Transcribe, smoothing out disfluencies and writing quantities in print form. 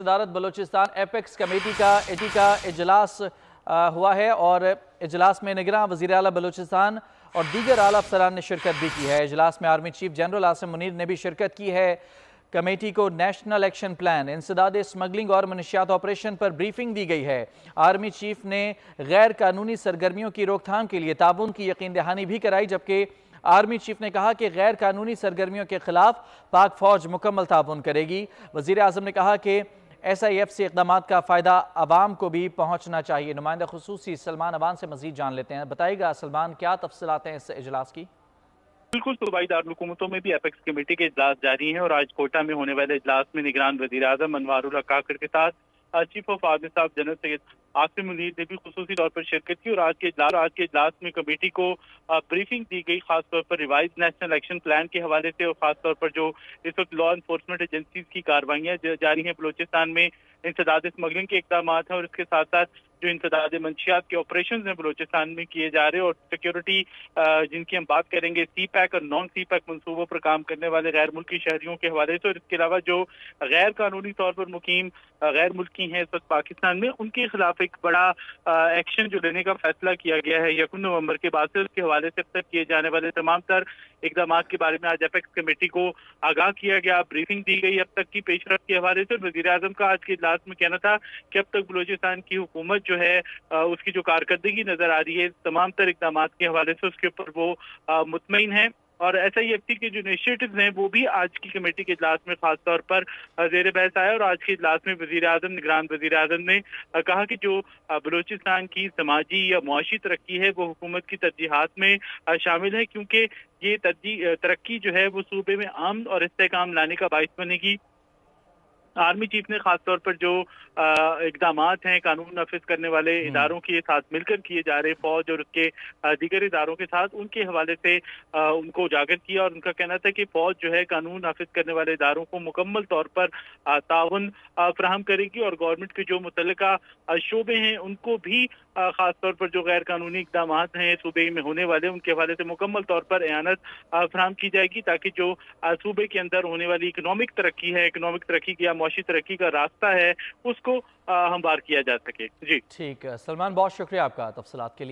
सदारत Balochistan apex committee का इजलास हुआ है और इजलास में निगरां वज़ीर आला बलूचिस्तान और दीगर आला अफसरान ने शिरकत भी की है। इजलास में army chief general Asim Munir ने भी शिरकत की है। कमेटी को नेशनल एक्शन प्लान, इंसदाद स्मगलिंग और मनशियात ऑपरेशन पर ब्रीफिंग दी गई है। आर्मी चीफ ने गैर कानूनी सरगर्मियों की रोकथाम के लिए ताउन की यकीन दहानी भी कराई, जबकि आर्मी चीफ ने कहा कि गैर कानूनी सरगर्मियों के खिलाफ पाक फौज मुकम्मल ताउन करेगी। वज़ीर आज़म ने कहा कि SIF से इक़दामात का फ़ायदा आवाम को भी पहुँचना चाहिए। नुमाइंदा खुसूसी सलमान अवान से मज़ीद जान लेते हैं। बताइएगा सलमान, क्या तफसीलात हैं इस इजलास की? बिल्कुल, सूबाई दारुल-हुकूमतों में भी एपेक्स कमेटी के इजलास जारी हैं और आज कोटा में होने वाले इजलास में निगरान वज़ीर आज़म अनवारुल हक काकड़ के साथ chief of army staff general Syed Asim Munir ने भी खुसूसी तौर पर शिरकत की। और आज के इजलास में कमेटी को ब्रीफिंग दी गई, खासतौर पर रिवाइज नेशनल एक्शन प्लान के हवाले से और खासतौर पर जो इस वक्त लॉ इन्फोर्समेंट एजेंसीज की कार्रवाइयाँ जारी हैं बलूचिस्तान में, इंसदाद स्मगलिंग के इकदाम हैं और इसके साथ साथ जो इंसदाद मंशियात के ऑपरेशन हैं बलूचिस्तान में किए जा रहे हैं और सिक्योरिटी जिनकी हम बात करेंगे CPAC और नॉन CPAC मनसूबों पर काम करने वाले गैर मुल्की शहरियों के हवाले से, और इसके अलावा जो गैर कानूनी तौर पर मुकीम गैर मुल्की हैं इस वक्त पाकिस्तान में, उनके खिलाफ एक बड़ा एक्शन जो लेने का फैसला किया गया है 1 नवंबर के बाद से, उसके हवाले से अब तक किए जाने वाले तमाम तर इकदाम के बारे में आज एपेक्स कमेटी को आगाह किया गया, ब्रीफिंग दी गई अब तक की पेशरफ के हवाले से। वज़ीर आज़म का आज के इजलास में कहना था कि अब तक बलूचिस्तान की हुकूमत जो है उसकी जो कारकर्दगी नजर आ रही है तमाम तर इकदाम के हवाले से, उसके ऊपर वो मुतमईन है। और SIFC के जो इनिशिएटिव्स हैं वो भी आज की कमेटी के इजलास में खास तौर पर ज़ेर बहस आया। और आज के इजलास में निगरान वज़ीर आज़म ने कहा कि जो बलूचिस्तान की समाजी या मुआशी तरक्की है वो हुकूमत की तरजीहात में शामिल है, क्योंकि ये तरक्की जो है वो सूबे में अमन और इस्तेहकाम लाने का बाइस बनेगी। आर्मी चीफ ने खासतौर पर जो इकदाम हैं कानून नाफिज करने वाले इदारों के साथ मिलकर किए जा रहे, फौज और उसके दीगर इदारों के साथ, उनके हवाले से उनको उजागर किया। और उनका कहना था कि फौज जो है कानून नाफिज करने वाले इदारों को मुकम्मल तौर पर ताउन फराहम करेगी और गवर्नमेंट के जो मुतल्लिका शोबे हैं उनको भी खासतौर पर जो गैर कानूनी इकदाम हैं सूबे में होने वाले, उनके हवाले से मुकम्मल तौर पर एयानत फराहम की जाएगी, ताकि जो सूबे के अंदर होने वाली इकनॉमिक तरक्की है, इकनॉमिक तरक्की या मुआशी तरक्की का रास्ता है, उसको हमवार किया जा सके। जी ठीक है सलमान, बहुत शुक्रिया आपका तफसीलात के लिए।